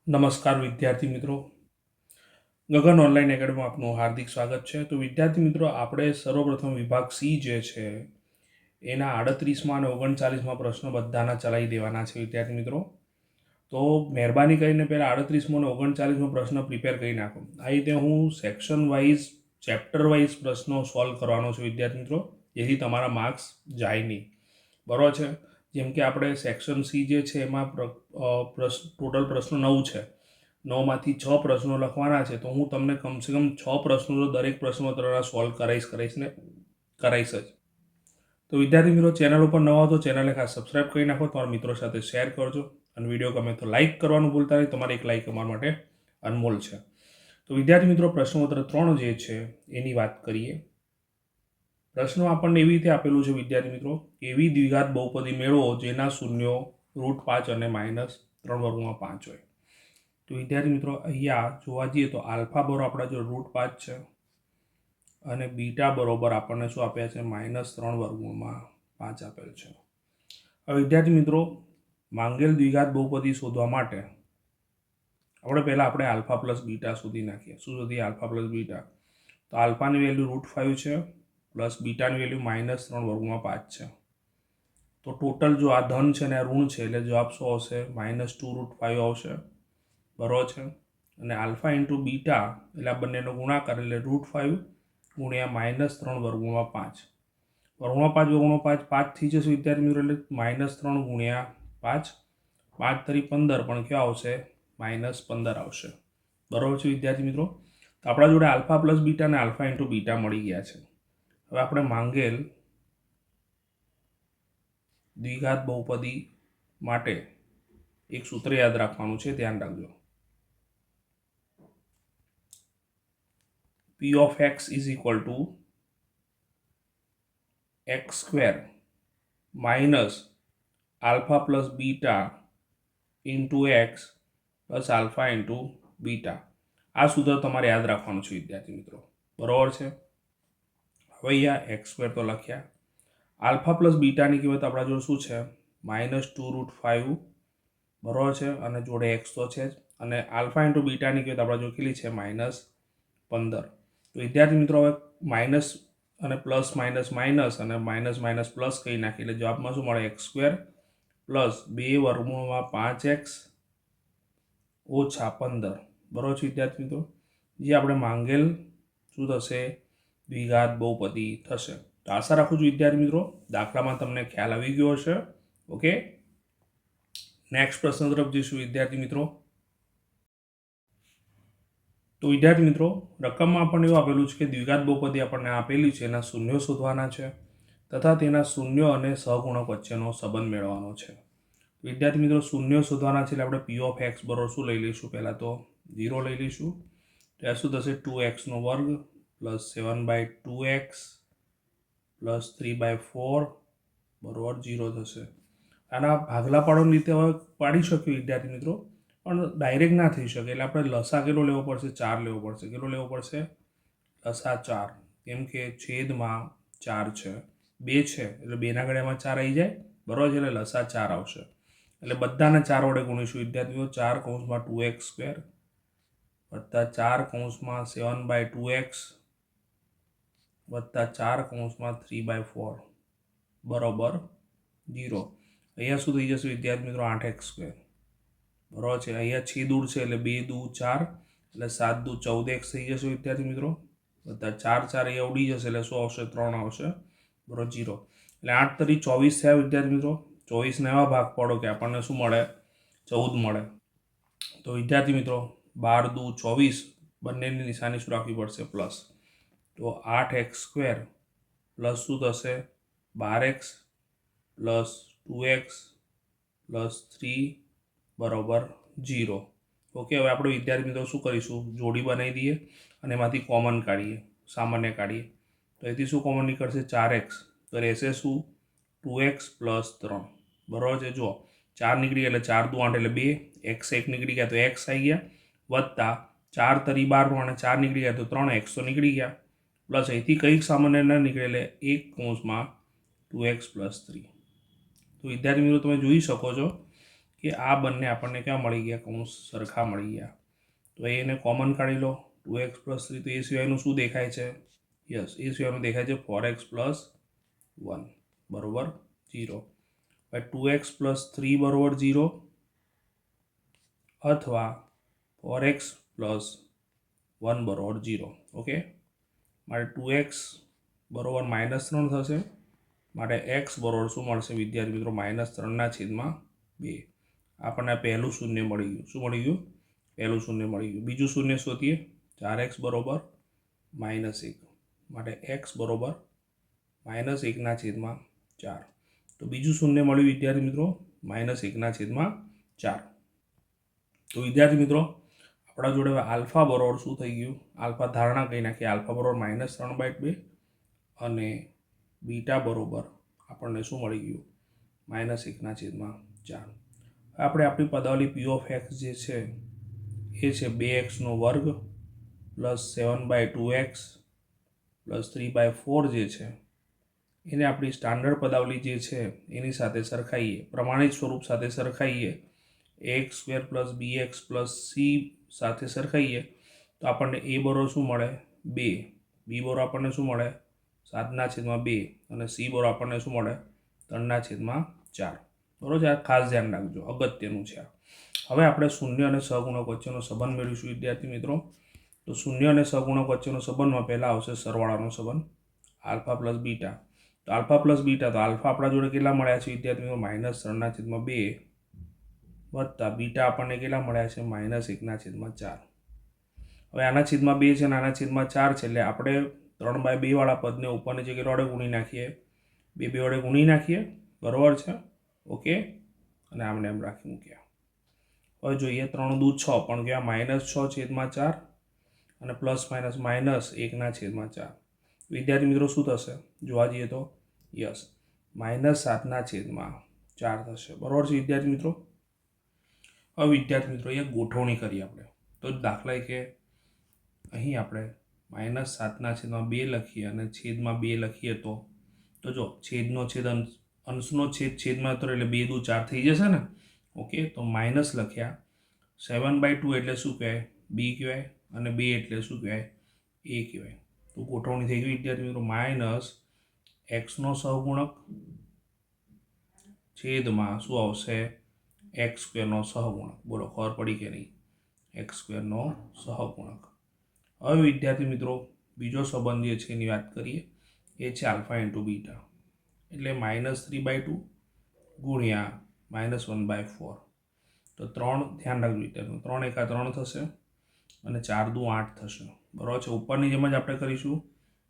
નમસ્કાર વિદ્યાર્થી મિત્રો, ગગન ઓનલાઈન એકેડમીમાં આપનું હાર્દિક સ્વાગત છે. તો વિદ્યાર્થી મિત્રો, આપણે સર્વપ્રથમ વિભાગ સી જે છે એના 38માં અને 39માં પ્રશ્નો બધાના ચલાવી દેવાના છે વિદ્યાર્થી મિત્રો. તો મહેરબાની કરીને પહેલાં 38મો અને 39મો પ્રશ્ન પ્રિપેર કરી નાખો. આ રીતે હું સેક્શન વાઇઝ ચેપ્ટર વાઇઝ પ્રશ્નો સોલ્વ કરવાનો છું વિદ્યાર્થી મિત્રો, જેથી તમારા માર્ક્સ જાય નહીં. બરાબર છે. જેમ કે આપણે સેક્શન સી જે છે એમાં ટોટલ પ્રશ્નો 9 છે. 9માંથી 6 પ્રશ્નો લખવાના છે. તો હું તમને કમસે કમ 6 પ્રશ્નો તો દરેક પ્રશ્નોત્તરના સોલ્વ કરાવીશ જ. તો વિદ્યાર્થી મિત્રો, ચેનલ ઉપર નવા હો તો ચેનલને ખાસ સબસ્ક્રાઈબ કરી નાખો, તમારા મિત્રો સાથે શેર કરજો અને વિડીયો ગમે તો લાઇક કરવાનું ભૂલતા નહીં. તમારી એક લાઇક અમારા માટે અનમોલ છે. તો વિદ્યાર્થી મિત્રો, પ્રશ્નોત્તર 3 જે છે એની વાત કરીએ. પ્રશ્નો આપણને એવી રીતે આપેલું છે વિદ્યાર્થી મિત્રો, એવી દ્વિઘાત બહુપદી મેળવો જેના શૂન્યો √5 અને -3 હોય. તો વિદ્યાર્થી મિત્રો, અહીંયા જોવા જઈએ તો આલ્ફા બરોબર આપણા જો √5 છે અને બીટા બરોબર આપણને શું આપ્યા છે -3 આપેલ છે. હવે વિદ્યાર્થી મિત્રો, માંગેલ દ્વિઘાત બહુપદી શોધવા માટે આપણે આલ્ફા પ્લસ બીટા શોધી નાખીએ. શું શોધીએ? Alpha plus beta. તો આલ્ફાની વેલ્યુ √5 છે પ્લસ બીટાની વેલ્યુ -3 છે. તો ટોટલ જો આ ધન છે ને આ ઋણ છે એટલે જવાબ શું આવશે? -2 √5 આવશે. બરોબર છે. અને આલ્ફા ઇન્ટુ બીટા એટલે આ બંનેનો ગુણાકાર એટલે √5 ગુણ્યા -3 √5 5 થઈ જશે વિદ્યાર્થી મિત્રો, એટલે -3 ગુણ્યા 5, 5 તરી 15, પણ ક્યાં આવશે? -15 આવશે. બરોબર છે વિદ્યાર્થી મિત્રો. તો આપણા જોડે આલ્ફા પ્લસ બીટા અને આલ્ફા ઇન્ટુ બીટા મળી ગયા છે. હવે આપણે માંગેલ દ્વિઘાત બહુપદી માટે એક સૂત્ર યાદ રાખવાનું છે, ધ્યાન રાખજો. P of x is equal to x² minus alpha plus beta into x plus alpha into beta. આ સૂત્ર તમારે યાદ રાખવાનું છે વિદ્યાર્થી મિત્રો. બરાબર છે. હવે અહીંયા x² તો લખ્યા. આલ્ફા પ્લસ બીટાની કિંમત આપણા જોડે શું છે? -2 √5. બરાબર છે. અને જોડે x તો છે જ. અને આલ્ફા ઇન્ટુ બીટાની કિંમત આપણા જોડે કેટલી છે? -15. તો વિદ્યાર્થી મિત્રો, હવે માઇનસ અને પ્લસ માઇનસ માઇનસ અને માઇનસ માઇનસ પ્લસ કહી નાખી એટલે જવાબમાં શું મળે? x² પ્લસ 2√5x ઓછા 15. બરાબર છે વિદ્યાર્થી મિત્રો. જે આપણે માંગેલ શું થશે? દ્વિઘાત બહુપદી થશે. તો આશા રાખું છું વિદ્યાર્થી મિત્રો દાખલામાં તમને ખ્યાલ આવી ગયો હશે. ઓકે, નેક્સ્ટ પ્રશ્ન તરફ જઈશું વિદ્યાર્થી મિત્રો. તો વિદ્યાર્થી મિત્રો, રકમમાં આપણને એવું આપેલું છે કે દ્વિઘાત બહુપદી આપણને આપેલી છે, એના શૂન્યો શોધવાના છે તથા તેના શૂન્યો અને સહગુણક વચ્ચેનો સંબંધ મેળવવાનો છે. વિદ્યાર્થી મિત્રો, શૂન્યો શોધવાના છે એટલે આપણે P of x બરોબર શું લઈ લઈશું? પહેલાં તો 0 લઈ લઈશું. ત્યાં શું થશે? 2x² પ્લસ 7/2x પ્લસ 3/4 બરોબર 0 થશે. આના ભાગલા પાડોની રીતે હવે પાડી શકીએ વિદ્યાર્થી મિત્રો, પણ ડાયરેક્ટ ના થઈ શકે. એટલે આપણે લસા કેટલો લેવો પડશે? 4 લેવો પડશે. કેટલો લેવો પડશે? લસા 4. કેમ કે છેદમાં 4 છે, 2 છે એટલે 2ના ઘડિયામાં 4 આવી જાય. બરાબર છે. એટલે લસા 4 આવશે. એટલે બધાને 4 વડે ગુણીશું વિદ્યાર્થીઓ. 4(2x² વત્તા 4(7/2x વત્તા 4(3/4) બરોબર 0. અહીંયા શું થઈ જશે વિદ્યાર્થી મિત્રો? 8x². બરાબર છે. અહીંયા છેદ ઉડશે એટલે 2 દુ 4 એટલે 7 દુ 14x થઈ જશે વિદ્યાર્થી મિત્રો. વત્તા 4 4 અહીંયા ઉડી જશે એટલે શું આવશે? 3 આવશે. બરાબર 0. એટલે 8 તરી 24 થયા વિદ્યાર્થી મિત્રો. 24ને એવા ભાગ પાડો કે આપણને શું મળે? 14 મળે. તો વિદ્યાર્થી મિત્રો, 12 દુ 24, બંનેની નિશાની શું રાખવી પડશે? પ્લસ. તો 8x² પ્લસ શું થશે? 12x પ્લસ 2x પ્લસ 3 બરોબર 0. ઓકે, હવે આપણે વિદ્યાર્થી મિત્રો શું કરીશું? જોડી બનાવી દઈએ અને એમાંથી કોમન કાઢીએ, સામાન્ય કાઢીએ. તો એથી શું કોમન નીકળશે? 4x. તો રહેશે શું? 2x plus 3. બરાબર છે. જુઓ, 4 નીકળી ગયા એટલે 4 દુ 8 એટલે 2, x 1 નીકળી ગયા તો x આવી ગયા, વત્તા 4 તરી 12 અને 4 નીકળી ગયા તો 3x તો નીકળી ગયા, પ્લસ અહીંથી કંઈક સામાન્ય ન નીકળે એટલે 1(2x + 3. તો વિદ્યાર્થી મિત્રો, તમે જોઈ શકો છો એ આ બંને આપણને ક્યાં મળી ગયા? કૌંસ સરખા મળી ગયા. તો એને કોમન કાઢી લો. 2x + 3, તો એ સિવાયનું શું દેખાય છે? યસ, એ સિવાયનું દેખાય છે 4x + 1 બરોબર 0. હવે 2x + 3 બરોબર 0 અથવા 4x + 1 બરોબર 0. ઓકે, મારે 2x બરોબર -3 થશે. માટે x બરોબર શું મળશે વિદ્યાર્થી મિત્રો? -3/2. આપણને પહેલું શૂન્ય મળી ગયું. શું મળી ગયું? પહેલું શૂન્ય મળી ગયું. બીજું શૂન્ય શોધીએ. 4x બરોબર -1. માટે x બરોબર -1/4. તો બીજું શૂન્ય મળ્યું વિદ્યાર્થી મિત્રો -1/4. તો વિદ્યાર્થી મિત્રો આપણા જોડે હવે આલ્ફા બરોબર શું થઈ ગયું? આલ્ફા ધારણા કહી નાખીએ. આલ્ફા બરોબર -3/2 અને બીટા બરોબર આપણને શું મળી ગયું? -1/4. આપણે આપણી પદાવલી p of x જે છે એ છે 2x² + 7/2x + 3/4 જે છે એને આપણી સ્ટાન્ડર્ડ પદાવલી જે છે એની સાથે સરખાઈએ, પ્રમાણિત સ્વરૂપ સાથે સરખાઈએ, ax² + bx + c સાથે સરખાઈએ તો આપણને a બરોબર શું મળે? 2. b બરોબર આપણને શું મળે? 7/2 અને c બરોબર આપણને શું મળે? 3/4. બરોબર છે. આ ખાસ ધ્યાન રાખજો, અગત્યનું છે. હવે આપણે શૂન્ય અને સહગુણક વચ્ચેનો સંબંધ મેળવીશું વિદ્યાર્થી મિત્રો. તો શૂન્ય અને સહગુણક વચ્ચેનો સંબંધમાં પહેલા આવશે સરવાળાનો સંબંધ, આલ્ફા + બીટા. તો આલ્ફા + બીટા, તો આલ્ફા આપણા જોડે કેટલા મળ્યા છે વિદ્યાર્થી મિત્રો? -3/2 વત્તા બીટા આપણને કેટલા મળ્યા છે? -1/4. હવે આના છેદમાં 2 છે અને આના છેદમાં 4 છે એટલે આપણે 3/2 વાળા પદને ઉપરની જગ્યાએ વડે ગુણી નાખીએ. 2 વડે ગુણી નાખીએ. બરોબર છે. ઓકે, અને આમને એમ રાખી મૂક્યા. હવે જોઈએ 3 દુ 6 પણ ગયા -6/4 અને ±-1/4. વિદ્યાર્થી મિત્રો શું થશે જોવા જઈએ તો? યસ, -7/4 થશે. બરોબર છે વિદ્યાર્થી મિત્રો. હવે વિદ્યાર્થી મિત્રો અહીંયા ગોઠવણી કરીએ આપણે. તો દાખલા કે અહીં આપણે -7/2 લખીએ અને છેદમાં 2 લખીએ તો જો છેદનો છેદ અંશનો છેદ છેદમાં ઉતરે એટલે 2 દુ 4 થઈ જશે ને. ઓકે, તો માઇનસ લખ્યા. 7/2 એટલે શું કહેવાય? બી કહેવાય અને 2 એટલે શું કહેવાય? એ કહેવાય. તો ગોઠવણી થઈ ગઈ વિદ્યાર્થી મિત્રો. -x નો સહગુણક છેદમાં શું આવશે? x² નો સહગુણક. બોલો ખબર પડી કે નહીં? x² નો સહગુણક. હવે વિદ્યાર્થી મિત્રો બીજો સંબંધ જે છે એની વાત કરીએ. એ છે આલ્ફા × બીટા એટલે -3/2 ગુણ્યા -1/4. તો 3 ધ્યાન રાખજો વિદ્યાર્થી, 3 × 3 થશે અને 4 દુ 8 થશે. બરાબર છે. ઉપરની જેમ જ આપણે કરીશું.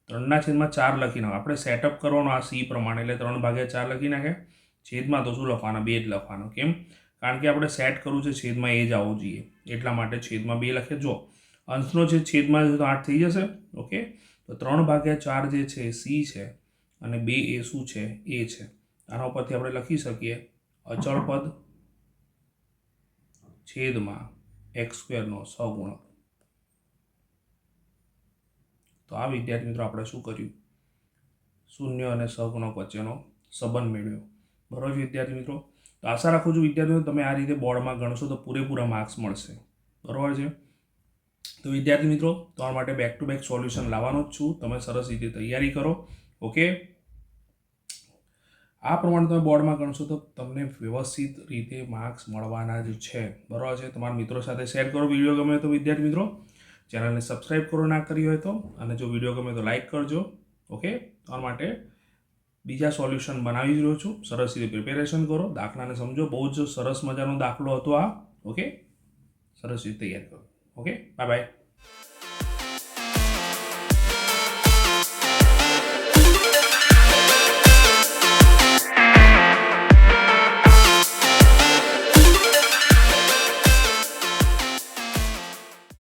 3/4 લખી નાખો. આપણે સેટઅપ કરવાનો આ સી પ્રમાણે એટલે 3/4 લખી નાખે. છેદમાં તો શું લખવાના? 2 જ લખવાનો. કેમ? કારણ કે આપણે સેટ કરવું છે છેદમાં એ જ આવવું જોઈએ એટલા માટે છેદમાં 2 લખીએ. જો અંશનો છેદમાં તો 8 થઈ જશે. ઓકે, તો 3/4 જે છે એ સી છે અને 2 એ શું છે? એ છે. આના ઉપરથી આપણે લખી શકીએ અચળ પદ છેદમાં x² નો સહગુણક. તો આ વિદ્યાર્થી મિત્રો આપણે શું કર્યું? શૂન્ય અને સહગુણક વચ્ચેનો સંબંધ મેળવ્યો. બરોબર વિદ્યાર્થી મિત્રો. તો આશા રાખું છું વિદ્યાર્થી મિત્રો તમે આ રીતે બોર્ડમાં ગણશો તો પૂરેપૂરા માર્ક્સ મળશે. બરોબર છે. તો વિદ્યાર્થી મિત્રો તમારા માટે બેક ટુ બેક સોલ્યુશન લાવવાનો જ છું. તમે સરસ રીતે તૈયારી કરો. ઓકે, આ પ્રમાણે તમે બોર્ડમાં ગણશો તો તમને વ્યવસ્થિત રીતે માર્ક્સ મળવાના જ છે. બરાબર છે. તમારા મિત્રો સાથે શેર કરો. વિડીયો ગમે તો વિદ્યાર્થી મિત્રો ચેનલને સબસ્ક્રાઈબ કરો ના કરી હોય તો, અને જો વિડીયો ગમે તો લાઇક કરજો. ઓકે, તમારા માટે બીજા સોલ્યુશન બનાવી જ રહ્યો છું. સરસ રીતે પ્રિપેરેશન કરો, દાખલાને સમજો. બહુ જ સરસ મજાનો દાખલો હતો આ. ઓકે, સરસ રીતે તૈયાર કરો. Okay, bye bye.